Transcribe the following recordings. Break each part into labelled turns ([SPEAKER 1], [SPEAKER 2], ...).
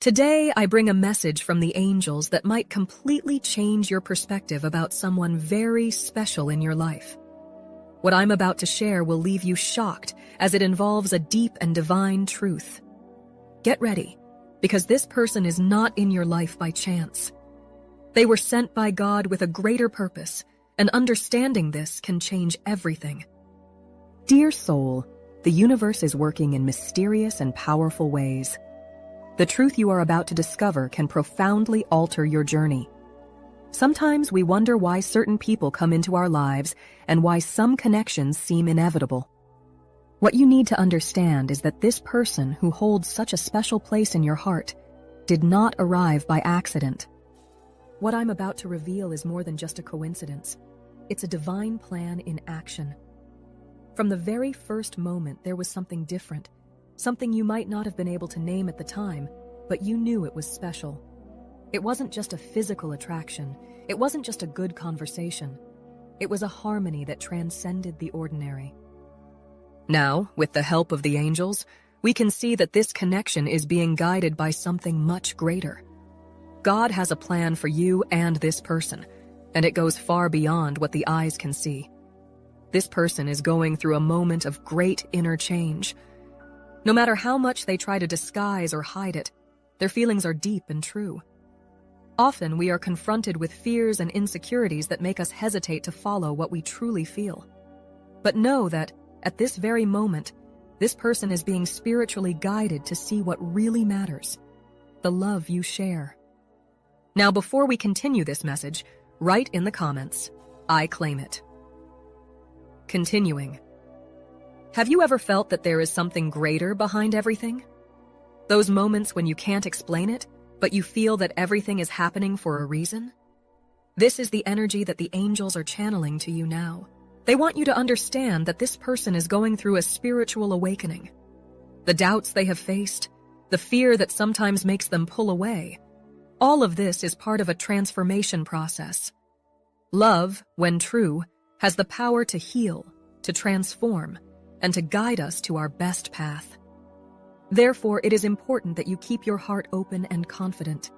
[SPEAKER 1] Today, I bring a message from the angels that might completely change your perspective about someone very special in your life. What I'm about to share will leave you shocked, as it involves a deep and divine truth. Get ready, because this person is not in your life by chance. They were sent by God with a greater purpose, and understanding this can change everything. Dear soul, the universe is working in mysterious and powerful ways. The truth you are about to discover can profoundly alter your journey. Sometimes we wonder why certain people come into our lives and why some connections seem inevitable. What you need to understand is that this person who holds such a special place in your heart did not arrive by accident. What I'm about to reveal is more than just a coincidence. It's a divine plan in action. From the very first moment, there was something different, something you might not have been able to name at the time, but you knew it was special. It wasn't just a physical attraction. It wasn't just a good conversation. It was a harmony that transcended the ordinary. Now, with the help of the angels, we can see that this connection is being guided by something much greater. God has a plan for you and this person, and it goes far beyond what the eyes can see. This person is going through a moment of great inner change. No matter how much they try to disguise or hide it, their feelings are deep and true. Often we are confronted with fears and insecurities that make us hesitate to follow what we truly feel. But know that, at this very moment, this person is being spiritually guided to see what really matters, the love you share. Now, before we continue this message, write in the comments, "I claim it." Continuing. Have you ever felt that there is something greater behind everything? Those moments when you can't explain it, but you feel that everything is happening for a reason? This is the energy that the angels are channeling to you now. They want you to understand that this person is going through a spiritual awakening. The doubts they have faced, the fear that sometimes makes them pull away, all of this is part of a transformation process. Love, when true, has the power to heal, to transform, and to guide us to our best path. Therefore, it is important that you keep your heart open and confident.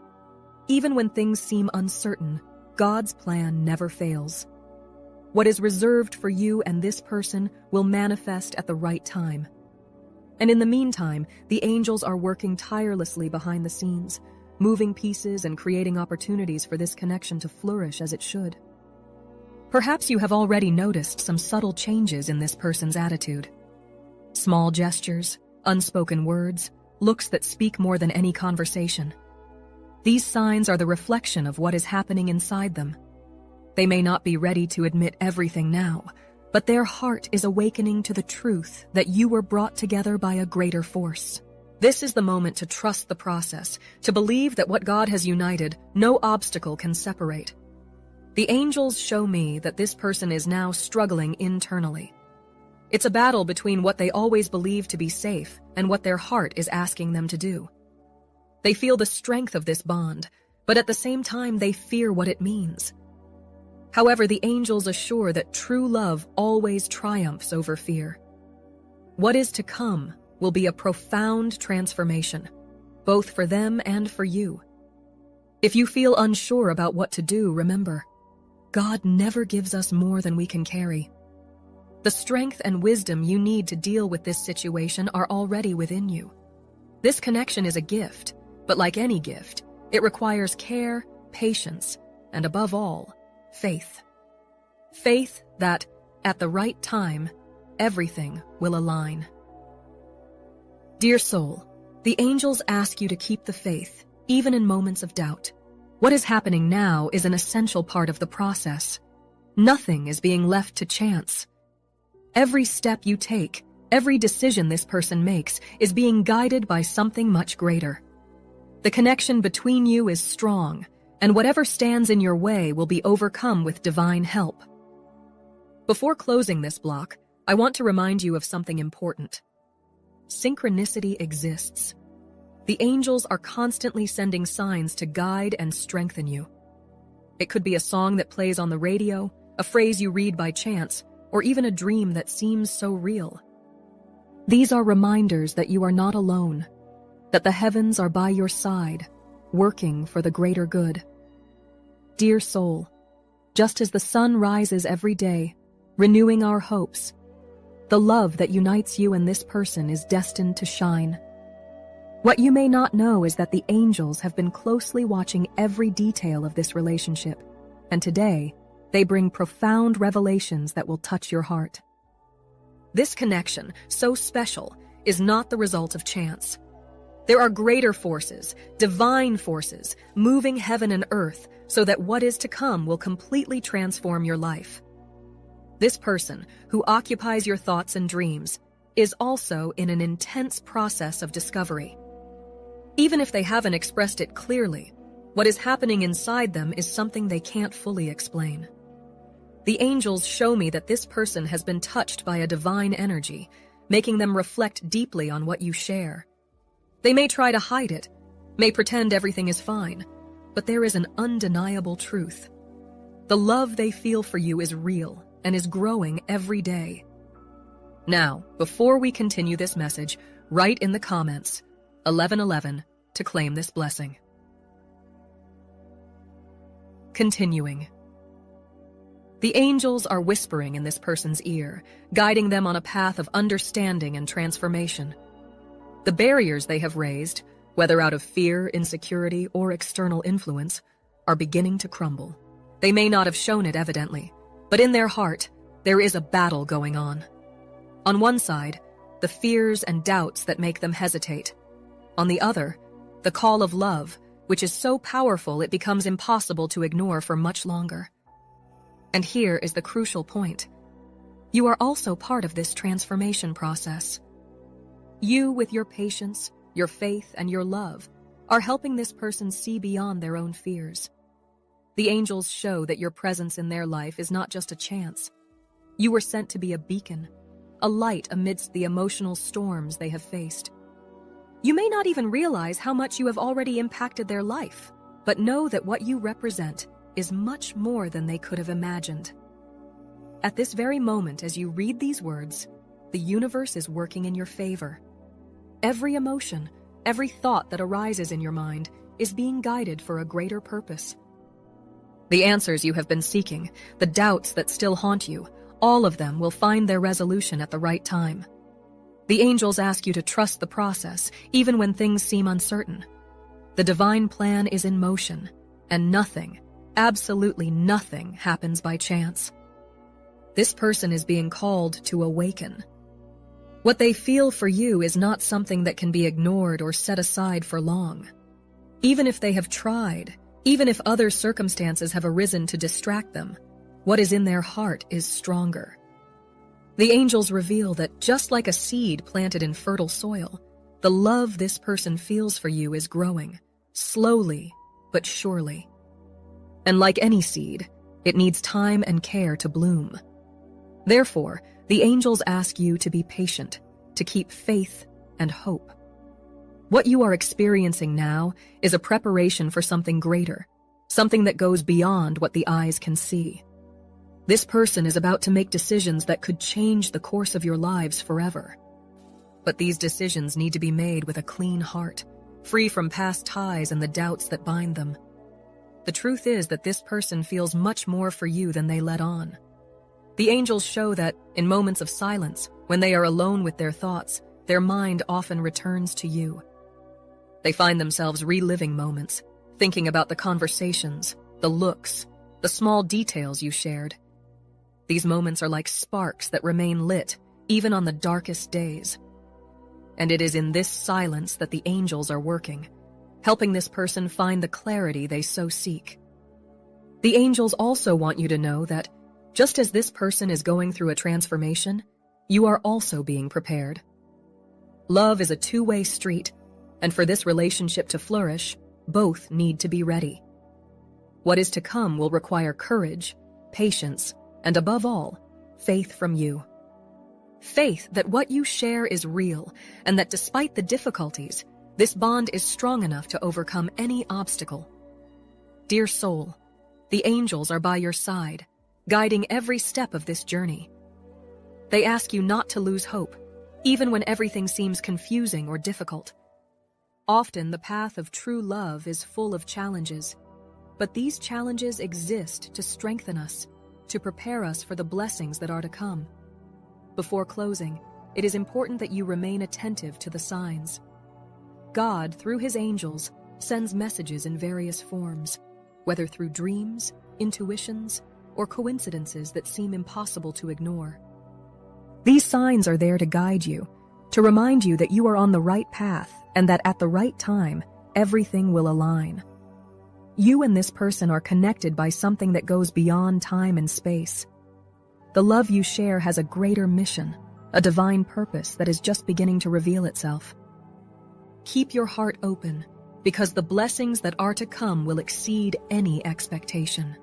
[SPEAKER 1] Even when things seem uncertain, God's plan never fails. What is reserved for you and this person will manifest at the right time. And in the meantime, the angels are working tirelessly behind the scenes, moving pieces and creating opportunities for this connection to flourish as it should. Perhaps you have already noticed some subtle changes in this person's attitude. Small gestures, unspoken words, looks that speak more than any conversation. These signs are the reflection of what is happening inside them. They may not be ready to admit everything now, but their heart is awakening to the truth that you were brought together by a greater force. This is the moment to trust the process, to believe that what God has united, no obstacle can separate. The angels show me that this person is now struggling internally. It's a battle between what they always believed to be safe and what their heart is asking them to do. They feel the strength of this bond, but at the same time they fear what it means. However, the angels assure that true love always triumphs over fear. What is to come will be a profound transformation, both for them and for you. If you feel unsure about what to do, remember, God never gives us more than we can carry. The strength and wisdom you need to deal with this situation are already within you. This connection is a gift, but like any gift, it requires care, patience, and above all, faith. Faith that, at the right time, everything will align. Dear soul, the angels ask you to keep the faith, even in moments of doubt. What is happening now is an essential part of the process. Nothing is being left to chance. Every step you take, every decision this person makes, is being guided by something much greater. The connection between you is strong, and whatever stands in your way will be overcome with divine help. Before closing this block, I want to remind you of something important. Synchronicity exists. The angels are constantly sending signs to guide and strengthen you. It could be a song that plays on the radio, a phrase you read by chance, or even a dream that seems so real. These are reminders that you are not alone, that the heavens are by your side, working for the greater good. Dear soul, just as the sun rises every day, renewing our hopes, the love that unites you and this person is destined to shine. What you may not know is that the angels have been closely watching every detail of this relationship, and today, they bring profound revelations that will touch your heart. This connection, so special, is not the result of chance. There are greater forces, divine forces, moving heaven and earth so that what is to come will completely transform your life. This person, who occupies your thoughts and dreams, is also in an intense process of discovery. Even if they haven't expressed it clearly, what is happening inside them is something they can't fully explain. The angels show me that this person has been touched by a divine energy, making them reflect deeply on what you share. They may try to hide it, may pretend everything is fine, but there is an undeniable truth. The love they feel for you is real and is growing every day. Now, before we continue this message, write in the comments 1111 to claim this blessing. Continuing. The angels are whispering in this person's ear, guiding them on a path of understanding and transformation. The barriers they have raised, whether out of fear, insecurity, or external influence, are beginning to crumble. They may not have shown it evidently, but in their heart, there is a battle going on. On one side, the fears and doubts that make them hesitate. On the other, the call of love, which is so powerful it becomes impossible to ignore for much longer. And here is the crucial point. You are also part of this transformation process. You, with your patience, your faith, and your love, are helping this person see beyond their own fears. The angels show that your presence in their life is not just a chance. You were sent to be a beacon, a light amidst the emotional storms they have faced. You may not even realize how much you have already impacted their life, but know that what you represent is much more than they could have imagined. At this very moment, as you read these words, the universe is working in your favor. Every emotion, every thought that arises in your mind is being guided for a greater purpose. The answers you have been seeking, the doubts that still haunt you, all of them will find their resolution at the right time. The angels ask you to trust the process, even when things seem uncertain. The divine plan is in motion, and nothing, absolutely nothing, happens by chance. This person is being called to awaken. What they feel for you is not something that can be ignored or set aside for long. Even if they have tried, even if other circumstances have arisen to distract them, what is in their heart is stronger. The angels reveal that just like a seed planted in fertile soil, the love this person feels for you is growing, slowly but surely. And like any seed, it needs time and care to bloom. Therefore, the angels ask you to be patient, to keep faith and hope. What you are experiencing now is a preparation for something greater, something that goes beyond what the eyes can see. This person is about to make decisions that could change the course of your lives forever. But these decisions need to be made with a clean heart, free from past ties and the doubts that bind them. The truth is that this person feels much more for you than they let on. The angels show that, in moments of silence, when they are alone with their thoughts, their mind often returns to you. They find themselves reliving moments, thinking about the conversations, the looks, the small details you shared. These moments are like sparks that remain lit, even on the darkest days. And it is in this silence that the angels are working, helping this person find the clarity they so seek. The angels also want you to know that, just as this person is going through a transformation, you are also being prepared. Love is a two-way street, and for this relationship to flourish, both need to be ready. What is to come will require courage, patience, and above all, faith from you. Faith that what you share is real, and that despite the difficulties, this bond is strong enough to overcome any obstacle. Dear soul, the angels are by your side, guiding every step of this journey. They ask you not to lose hope, even when everything seems confusing or difficult. Often the path of true love is full of challenges, but these challenges exist to strengthen us, to prepare us for the blessings that are to come. Before closing, it is important that you remain attentive to the signs. God, through His angels, sends messages in various forms, whether through dreams, intuitions, or coincidences that seem impossible to ignore. These signs are there to guide you, to remind you that you are on the right path and that at the right time, everything will align. You and this person are connected by something that goes beyond time and space. The love you share has a greater mission, a divine purpose that is just beginning to reveal itself. Keep your heart open, because the blessings that are to come will exceed any expectation.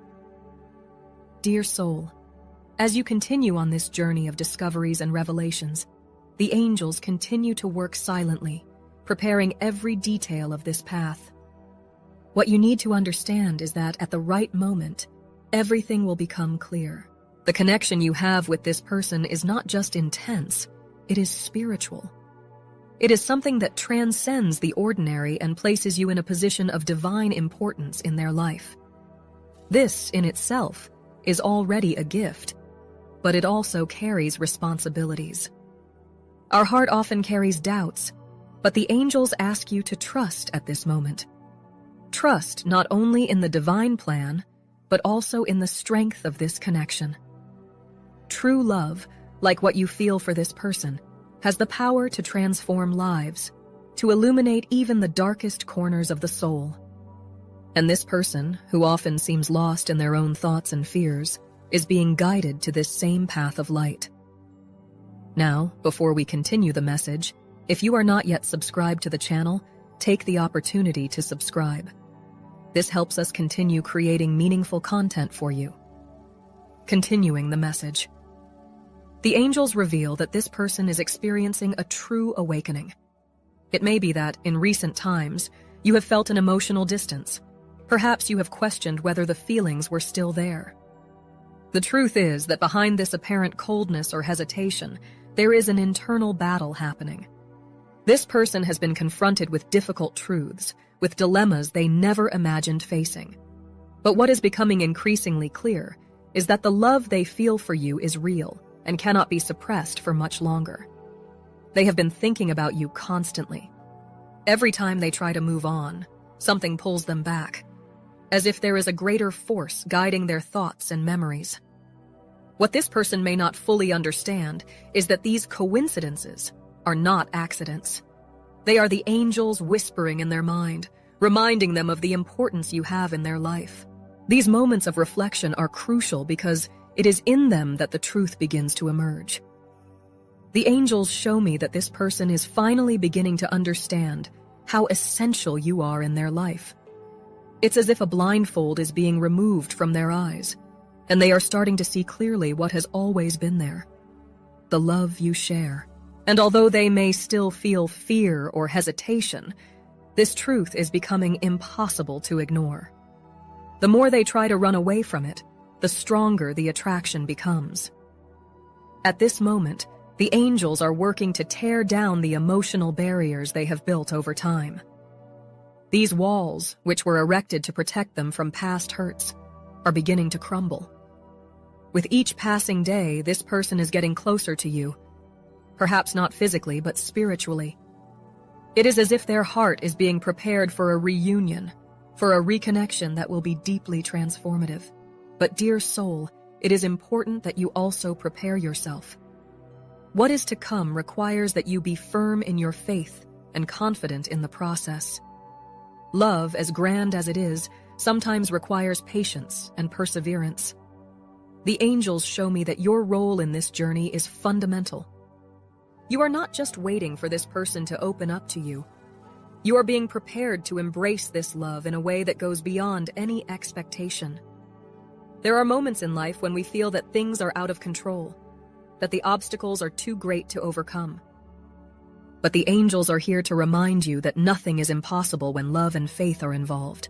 [SPEAKER 1] Dear soul, as you continue on this journey of discoveries and revelations, the angels continue to work silently, preparing every detail of this path. What you need to understand is that at the right moment, everything will become clear. The connection you have with this person is not just intense, it is spiritual. It is something that transcends the ordinary and places you in a position of divine importance in their life. This, in itself, is already a gift, but it also carries responsibilities. Our heart often carries doubts, but the angels ask you to trust at this moment. Trust not only in the divine plan, but also in the strength of this connection. True love, like what you feel for this person, has the power to transform lives, to illuminate even the darkest corners of the soul. And this person, who often seems lost in their own thoughts and fears, is being guided to this same path of light. Now, before we continue the message, if you are not yet subscribed to the channel, take the opportunity to subscribe. This helps us continue creating meaningful content for you. Continuing the message. The angels reveal that this person is experiencing a true awakening. It may be that, in recent times, you have felt an emotional distance. Perhaps you have questioned whether the feelings were still there. The truth is that behind this apparent coldness or hesitation, there is an internal battle happening. This person has been confronted with difficult truths, with dilemmas they never imagined facing. But what is becoming increasingly clear is that the love they feel for you is real and cannot be suppressed for much longer. They have been thinking about you constantly. Every time they try to move on, something pulls them back, as if there is a greater force guiding their thoughts and memories. What this person may not fully understand is that these coincidences are not accidents. They are the angels whispering in their mind, reminding them of the importance you have in their life. These moments of reflection are crucial because it is in them that the truth begins to emerge. The angels show me that this person is finally beginning to understand how essential you are in their life. It's as if a blindfold is being removed from their eyes, and they are starting to see clearly what has always been there: the love you share. And although they may still feel fear or hesitation, this truth is becoming impossible to ignore. The more they try to run away from it, the stronger the attraction becomes. At this moment, the angels are working to tear down the emotional barriers they have built over time. These walls, which were erected to protect them from past hurts, are beginning to crumble. With each passing day, this person is getting closer to you, perhaps not physically, but spiritually. It is as if their heart is being prepared for a reunion, for a reconnection that will be deeply transformative. But dear soul, it is important that you also prepare yourself. What is to come requires that you be firm in your faith and confident in the process. Love, as grand as it is, sometimes requires patience and perseverance. The angels show me that your role in this journey is fundamental. You are not just waiting for this person to open up to you. You are being prepared to embrace this love in a way that goes beyond any expectation. There are moments in life when we feel that things are out of control, that the obstacles are too great to overcome. But the angels are here to remind you that nothing is impossible when love and faith are involved.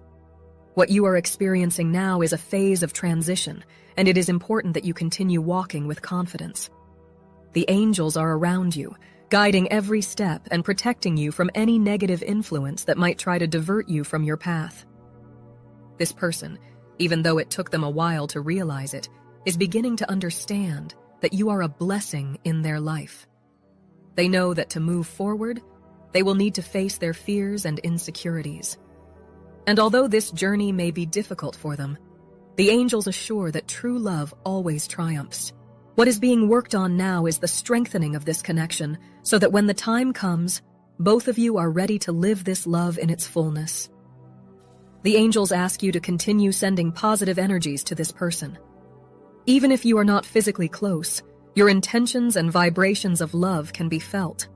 [SPEAKER 1] What you are experiencing now is a phase of transition, and it is important that you continue walking with confidence. The angels are around you, guiding every step and protecting you from any negative influence that might try to divert you from your path. This person, even though it took them a while to realize it, is beginning to understand that you are a blessing in their life. They know that to move forward, they will need to face their fears and insecurities. And although this journey may be difficult for them, the angels assure that true love always triumphs. What is being worked on now is the strengthening of this connection, so that when the time comes, both of you are ready to live this love in its fullness. The angels ask you to continue sending positive energies to this person. Even if you are not physically close, your intentions and vibrations of love can be felt.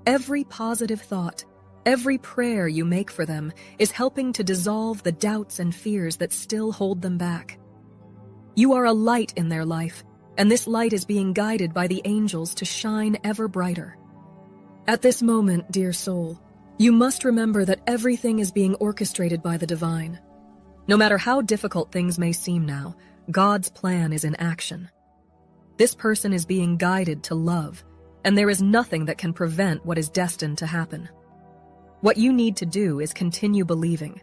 [SPEAKER 1] Every positive thought, every prayer you make for them is helping to dissolve the doubts and fears that still hold them back. You are a light in their life, and this light is being guided by the angels to shine ever brighter. At this moment, dear soul, you must remember that everything is being orchestrated by the divine. No matter how difficult things may seem now, God's plan is in action. This person is being guided to love, and there is nothing that can prevent what is destined to happen. What you need to do is continue believing,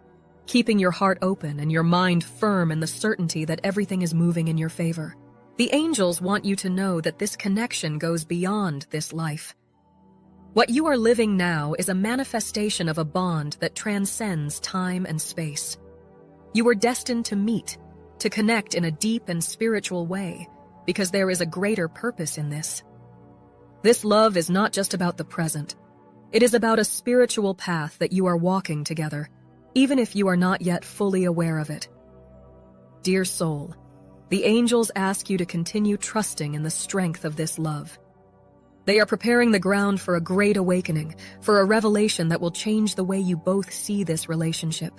[SPEAKER 1] keeping your heart open and your mind firm in the certainty that everything is moving in your favor. The angels want you to know that this connection goes beyond this life. What you are living now is a manifestation of a bond that transcends time and space. You were destined to meet, to connect in a deep and spiritual way, because there is a greater purpose in this. This love is not just about the present. It is about a spiritual path that you are walking together, even if you are not yet fully aware of it. Dear soul, the angels ask you to continue trusting in the strength of this love. They are preparing the ground for a great awakening, for a revelation that will change the way you both see this relationship.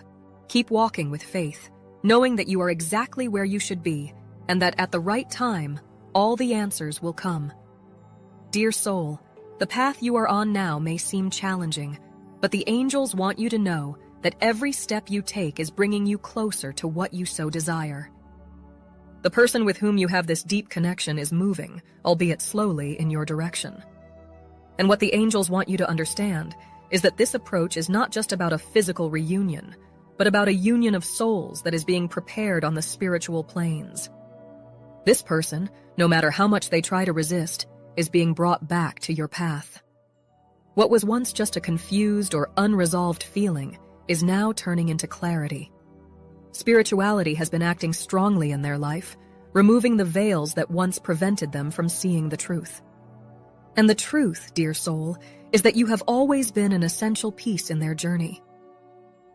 [SPEAKER 1] Keep walking with faith, knowing that you are exactly where you should be, and that at the right time, all the answers will come. Dear soul, the path you are on now may seem challenging, but the angels want you to know that every step you take is bringing you closer to what you so desire. The person with whom you have this deep connection is moving, albeit slowly, in your direction. And what the angels want you to understand is that this approach is not just about a physical reunion, but about a union of souls that is being prepared on the spiritual planes. This person, no matter how much they try to resist, is being brought back to your path. What was once just a confused or unresolved feeling is now turning into clarity. Spirituality has been acting strongly in their life, removing the veils that once prevented them from seeing the truth. And the truth, dear soul, is that you have always been an essential piece in their journey.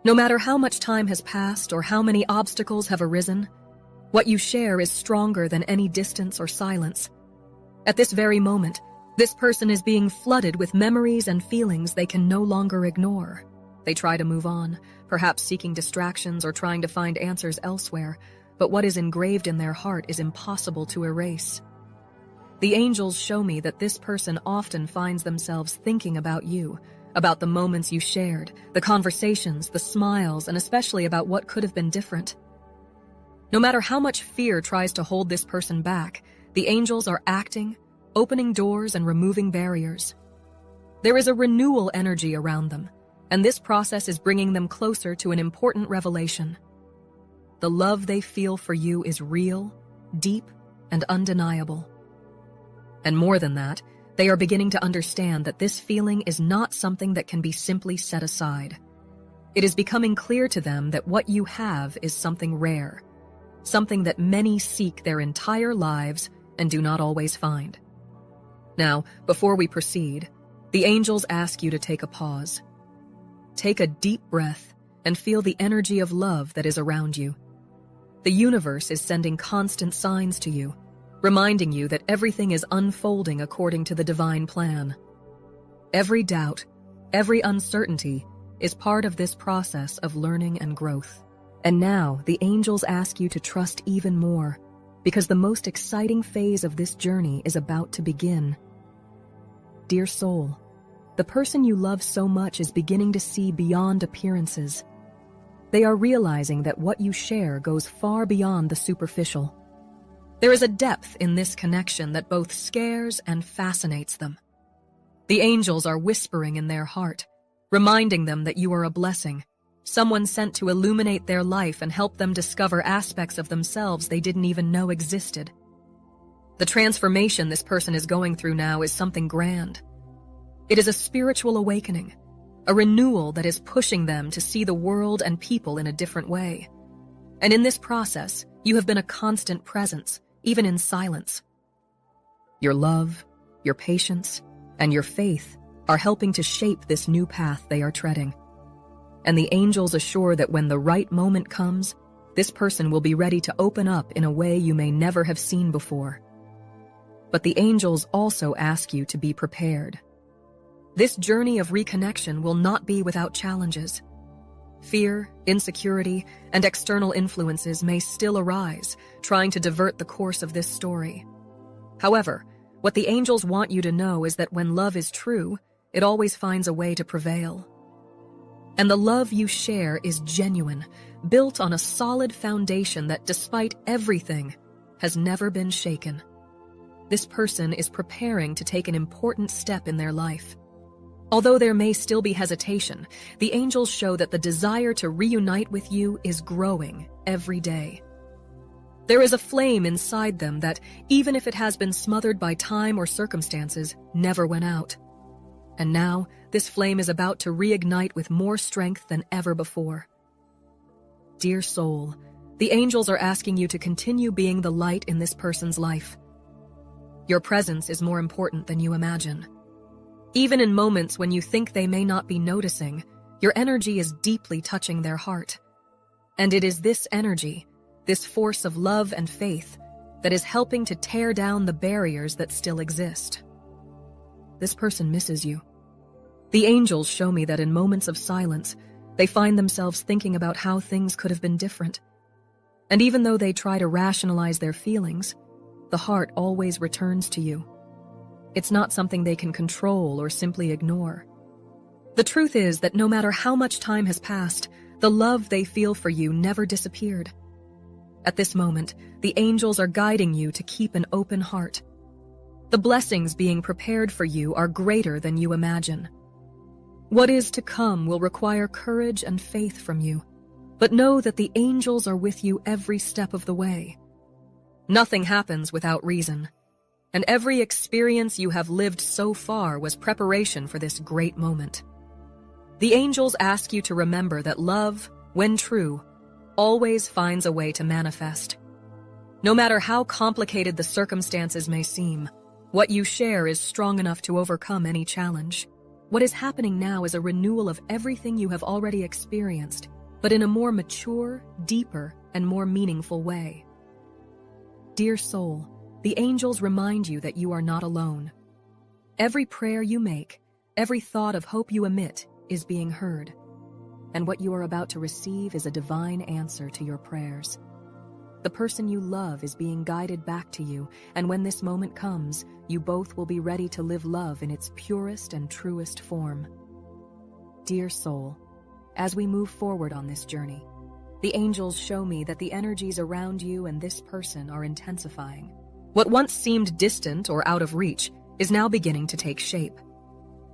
[SPEAKER 1] No matter how much time has passed or how many obstacles have arisen, what you share is stronger than any distance or silence. At this very moment, this person is being flooded with memories and feelings they can no longer ignore. They try to move on, perhaps seeking distractions or trying to find answers elsewhere, but what is engraved in their heart is impossible to erase. The angels show me that this person often finds themselves thinking about you, about the moments you shared, the conversations, the smiles, and especially about what could have been different. No matter how much fear tries to hold this person back, the angels are acting, opening doors and removing barriers. There is a renewal energy around them, and this process is bringing them closer to an important revelation. The love they feel for you is real, deep, and undeniable. And more than that, they are beginning to understand that this feeling is not something that can be simply set aside. It is becoming clear to them that what you have is something rare, something that many seek their entire lives and do not always find. Now, before we proceed, the angels ask you to take a pause. Take a deep breath and feel the energy of love that is around you. The universe is sending constant signs to you, reminding you that everything is unfolding according to the divine plan. Every doubt, every uncertainty is part of this process of learning and growth. And now, the angels ask you to trust even more, because the most exciting phase of this journey is about to begin. Dear soul, the person you love so much is beginning to see beyond appearances. They are realizing that what you share goes far beyond the superficial. There is a depth in this connection that both scares and fascinates them. The angels are whispering in their heart, reminding them that you are a blessing, someone sent to illuminate their life and help them discover aspects of themselves they didn't even know existed. The transformation this person is going through now is something grand. It is a spiritual awakening, a renewal that is pushing them to see the world and people in a different way. And in this process, you have been a constant presence, even in silence. Your love, your patience, and your faith are helping to shape this new path they are treading. And the angels assure that when the right moment comes, this person will be ready to open up in a way you may never have seen before. But the angels also ask you to be prepared. This journey of reconnection will not be without challenges. Fear, insecurity, and external influences may still arise, trying to divert the course of this story. However, what the angels want you to know is that when love is true, it always finds a way to prevail. And the love you share is genuine, built on a solid foundation that, despite everything, has never been shaken. This person is preparing to take an important step in their life. Although there may still be hesitation, the angels show that the desire to reunite with you is growing every day. There is a flame inside them that, even if it has been smothered by time or circumstances, never went out. And now, this flame is about to reignite with more strength than ever before. Dear soul, the angels are asking you to continue being the light in this person's life. Your presence is more important than you imagine. Even in moments when you think they may not be noticing, your energy is deeply touching their heart. And it is this energy, this force of love and faith, that is helping to tear down the barriers that still exist. This person misses you. The angels show me that in moments of silence, they find themselves thinking about how things could have been different. And even though they try to rationalize their feelings, the heart always returns to you. It's not something they can control or simply ignore. The truth is that no matter how much time has passed, the love they feel for you never disappeared. At this moment, the angels are guiding you to keep an open heart. The blessings being prepared for you are greater than you imagine. What is to come will require courage and faith from you, but know that the angels are with you every step of the way. Nothing happens without reason. And every experience you have lived so far was preparation for this great moment. The angels ask you to remember that love, when true, always finds a way to manifest. No matter how complicated the circumstances may seem, what you share is strong enough to overcome any challenge. What is happening now is a renewal of everything you have already experienced, but in a more mature, deeper, and more meaningful way. Dear soul, the angels remind you that you are not alone. Every prayer you make, every thought of hope you emit is being heard. And what you are about to receive is a divine answer to your prayers. The person you love is being guided back to you, and when this moment comes, you both will be ready to live love in its purest and truest form. Dear soul, as we move forward on this journey, the angels show me that the energies around you and this person are intensifying. What once seemed distant or out of reach is now beginning to take shape.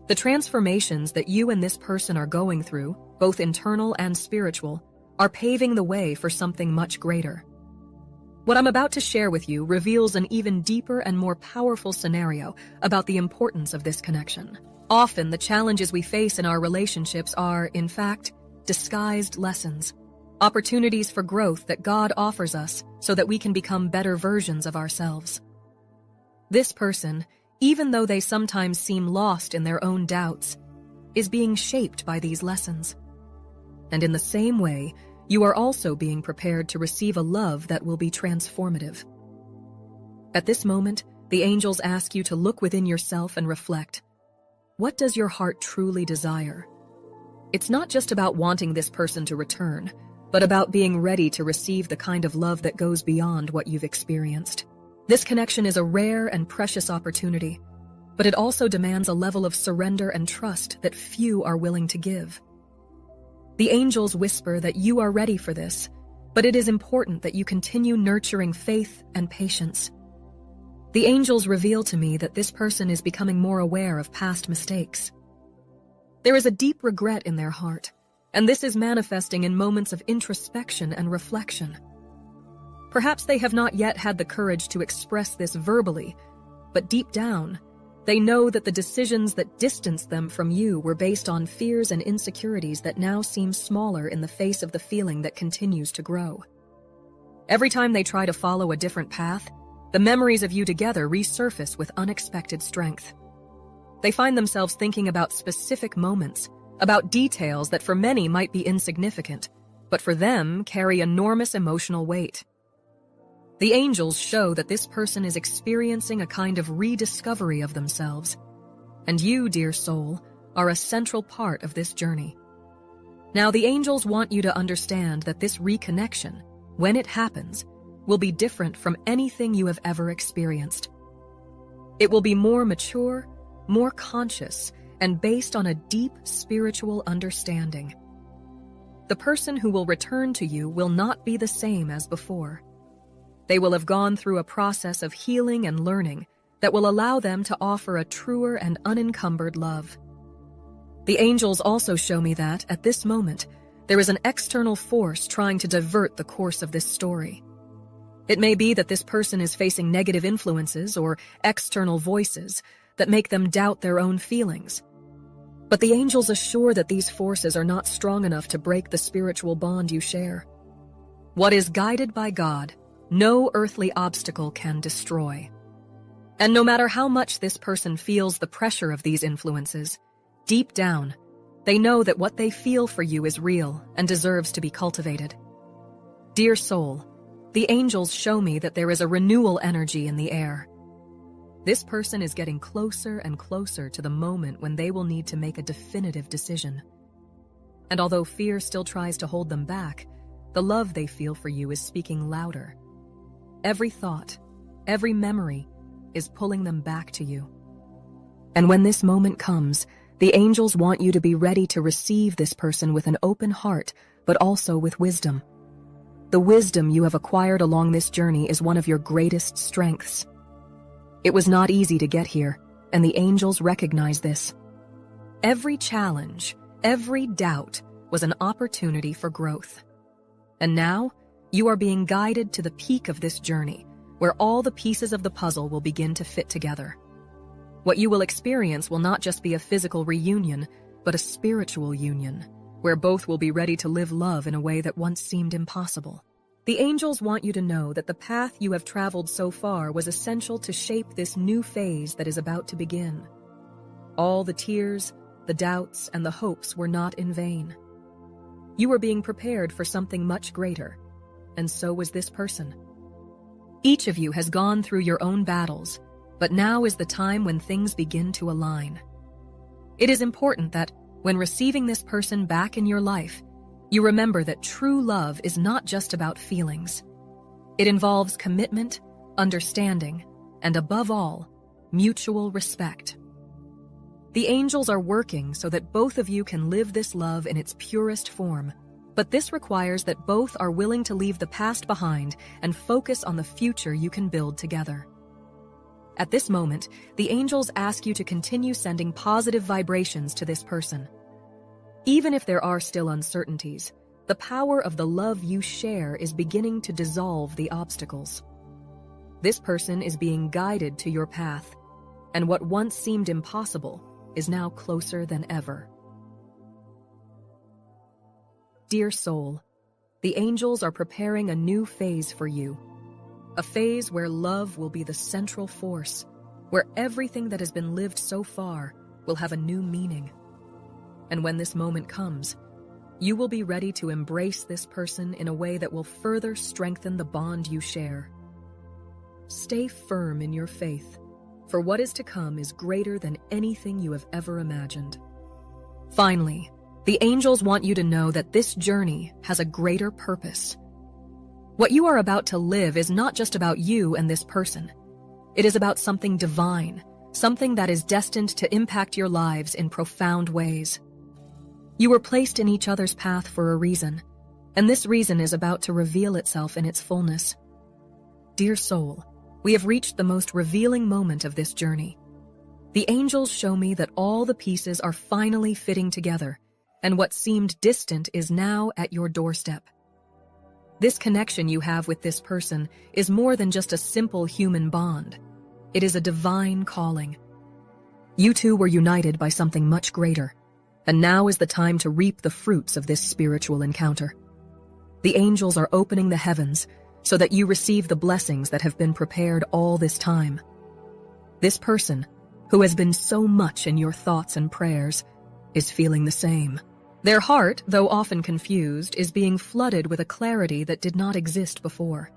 [SPEAKER 1] The transformations that you and this person are going through, both internal and spiritual, are paving the way for something much greater. What I'm about to share with you reveals an even deeper and more powerful scenario about the importance of this connection. Often, the challenges we face in our relationships are, in fact, disguised lessons, opportunities for growth that God offers us so that we can become better versions of ourselves. This person, even though they sometimes seem lost in their own doubts, is being shaped by these lessons. And in the same way, you are also being prepared to receive a love that will be transformative. At this moment, the angels ask you to look within yourself and reflect. What does your heart truly desire? It's not just about wanting this person to return, but about being ready to receive the kind of love that goes beyond what you've experienced. This connection is a rare and precious opportunity, but it also demands a level of surrender and trust that few are willing to give. The angels whisper that you are ready for this, but it is important that you continue nurturing faith and patience. The angels reveal to me that this person is becoming more aware of past mistakes. There is a deep regret in their heart, and this is manifesting in moments of introspection and reflection. Perhaps they have not yet had the courage to express this verbally, but deep down, they know that the decisions that distanced them from you were based on fears and insecurities that now seem smaller in the face of the feeling that continues to grow. Every time they try to follow a different path, the memories of you together resurface with unexpected strength. They find themselves thinking about specific moments, about details that for many might be insignificant, but for them carry enormous emotional weight. The angels show that this person is experiencing a kind of rediscovery of themselves, and you, dear soul, are a central part of this journey. Now, the angels want you to understand that this reconnection, when it happens, will be different from anything you have ever experienced. It will be more mature, more conscious, and based on a deep spiritual understanding. The person who will return to you will not be the same as before. They will have gone through a process of healing and learning that will allow them to offer a truer and unencumbered love. The angels also show me that, at this moment, there is an external force trying to divert the course of this story. It may be that this person is facing negative influences or external voices that make them doubt their own feelings. But the angels assure that these forces are not strong enough to break the spiritual bond you share. What is guided by God, no earthly obstacle can destroy. And no matter how much this person feels the pressure of these influences, deep down, they know that what they feel for you is real and deserves to be cultivated. Dear soul, the angels show me that there is a renewal energy in the air. This person is getting closer and closer to the moment when they will need to make a definitive decision. And although fear still tries to hold them back, the love they feel for you is speaking louder. Every thought, every memory is pulling them back to you. And when this moment comes, the angels want you to be ready to receive this person with an open heart, but also with wisdom. The wisdom you have acquired along this journey is one of your greatest strengths. It was not easy to get here, and the angels recognize this. Every challenge, every doubt was an opportunity for growth. And now, you are being guided to the peak of this journey, where all the pieces of the puzzle will begin to fit together. What you will experience will not just be a physical reunion, but a spiritual union, where both will be ready to live love in a way that once seemed impossible. The angels want you to know that the path you have traveled so far was essential to shape this new phase that is about to begin. All the tears, the doubts, and the hopes were not in vain. You were being prepared for something much greater, and so was this person. Each of you has gone through your own battles, but now is the time when things begin to align. It is important that, when receiving this person back in your life, you remember that true love is not just about feelings. It involves commitment, understanding, and above all, mutual respect. The angels are working so that both of you can live this love in its purest form, but this requires that both are willing to leave the past behind and focus on the future you can build together. At this moment, the angels ask you to continue sending positive vibrations to this person. Even if there are still uncertainties, the power of the love you share is beginning to dissolve the obstacles. This person is being guided to your path, and what once seemed impossible is now closer than ever. Dear soul, the angels are preparing a new phase for you. A phase where love will be the central force, where everything that has been lived so far will have a new meaning. And when this moment comes, you will be ready to embrace this person in a way that will further strengthen the bond you share. Stay firm in your faith, for what is to come is greater than anything you have ever imagined. Finally, the angels want you to know that this journey has a greater purpose. What you are about to live is not just about you and this person. It is about something divine, something that is destined to impact your lives in profound ways. You were placed in each other's path for a reason, and this reason is about to reveal itself in its fullness. Dear soul, We have reached the most revealing moment of this journey. The angels show me that all the pieces are finally fitting together, and what seemed distant is now at your doorstep. This connection you have with this person is more than just a simple human bond. It is a divine calling. You two were united by something much greater, and now is the time to reap the fruits of this spiritual encounter. The angels are opening the heavens so that you receive the blessings that have been prepared all this time. This person, who has been so much in your thoughts and prayers, is feeling the same. Their heart, though often confused, is being flooded with a clarity that did not exist before.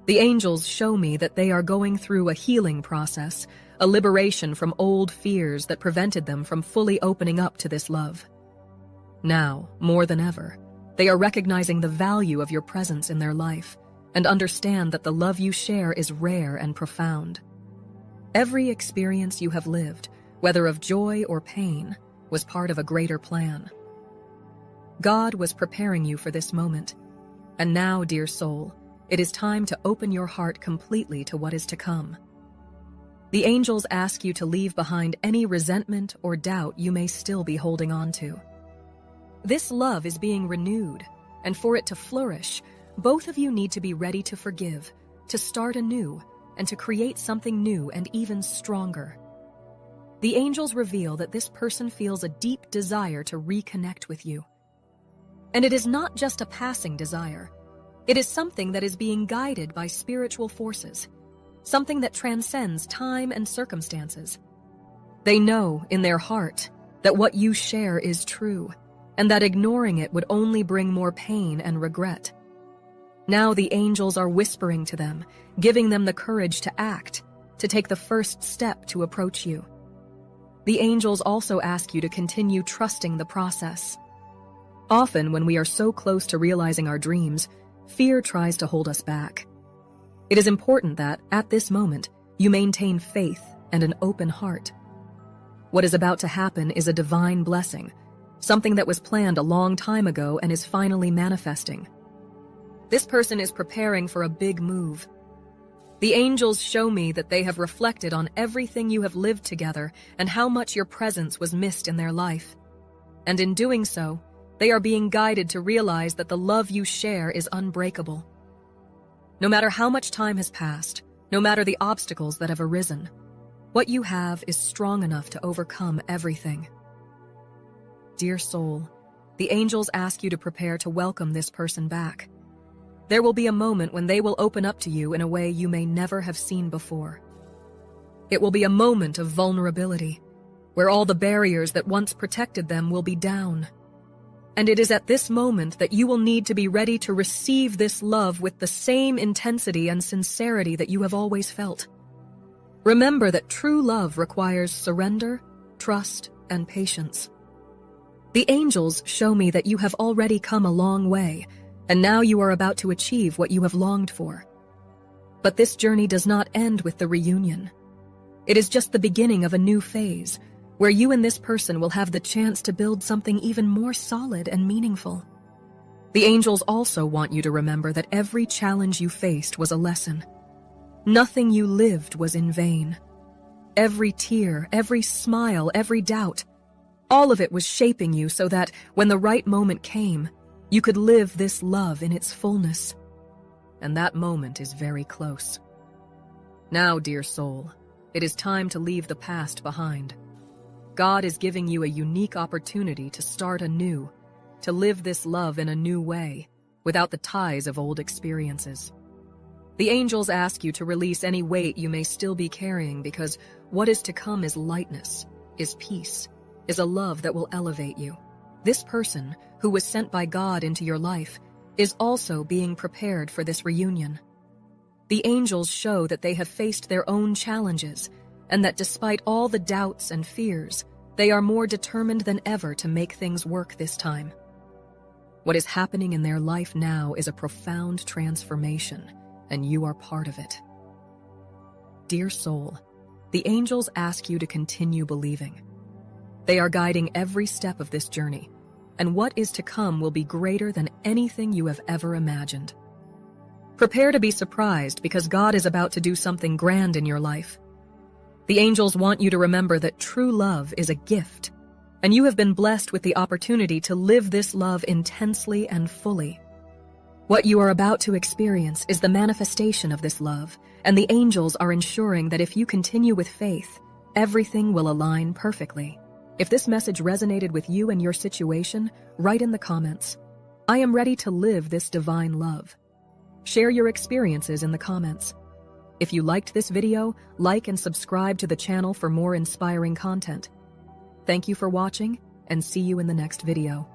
[SPEAKER 1] The angels show me that they are going through a healing process, a liberation from old fears that prevented them from fully opening up to this love. Now, more than ever, they are recognizing the value of your presence in their life and understand that the love you share is rare and profound. Every experience you have lived, whether of joy or pain, was part of a greater plan. God was preparing you for this moment, and now, dear soul, it is time to open your heart completely to what is to come. The angels ask you to leave behind any resentment or doubt you may still be holding on to. This love is being renewed, and for it to flourish, both of you need to be ready to forgive, to start anew, and to create something new and even stronger. The angels reveal that this person feels a deep desire to reconnect with you. And it is not just a passing desire. It is something that is being guided by spiritual forces, something that transcends time and circumstances. They know in their heart that what you share is true, and that ignoring it would only bring more pain and regret. Now the angels are whispering to them, giving them the courage to act, to take the first step to approach you. The angels also ask you to continue trusting the process. Often, when we are so close to realizing our dreams, fear tries to hold us back. It is important that, at this moment, you maintain faith and an open heart. What is about to happen is a divine blessing, something that was planned a long time ago and is finally manifesting. This person is preparing for a big move. The angels show me that they have reflected on everything you have lived together and how much your presence was missed in their life. And in doing so, they are being guided to realize that the love you share is unbreakable. No matter how much time has passed, no matter the obstacles that have arisen, what you have is strong enough to overcome everything. Dear soul, the angels ask you to prepare to welcome this person back. There will be a moment when they will open up to you in a way you may never have seen before. It will be a moment of vulnerability, where all the barriers that once protected them will be down. And it is at this moment that you will need to be ready to receive this love with the same intensity and sincerity that you have always felt. Remember that true love requires surrender, trust, and patience. The angels show me that you have already come a long way, and now you are about to achieve what you have longed for. But this journey does not end with the reunion. It is just the beginning of a new phase, where you and this person will have the chance to build something even more solid and meaningful. The angels also want you to remember that every challenge you faced was a lesson. Nothing you lived was in vain. Every tear, every smile, every doubt, all of it was shaping you so that, when the right moment came, you could live this love in its fullness. And that moment is very close. Now, dear soul, it is time to leave the past behind. God is giving you a unique opportunity to start anew, to live this love in a new way, without the ties of old experiences. The angels ask you to release any weight you may still be carrying, because what is to come is lightness, is peace, is a love that will elevate you. This person, who was sent by God into your life, is also being prepared for this reunion. The angels show that they have faced their own challenges, and that despite all the doubts and fears, they are more determined than ever to make things work this time. What is happening in their life now is a profound transformation, and you are part of it. Dear soul, the angels ask you to continue believing. They are guiding every step of this journey, and what is to come will be greater than anything you have ever imagined. Prepare to be surprised because God is about to do something grand in your life. The angels want you to remember that true love is a gift, and you have been blessed with the opportunity to live this love intensely and fully. What you are about to experience is the manifestation of this love, and the angels are ensuring that if you continue with faith, everything will align perfectly. If this message resonated with you and your situation, write in the comments, "I am ready to live this divine love." Share your experiences in the comments. If you liked this video, like and subscribe to the channel for more inspiring content. Thank you for watching, and see you in the next video.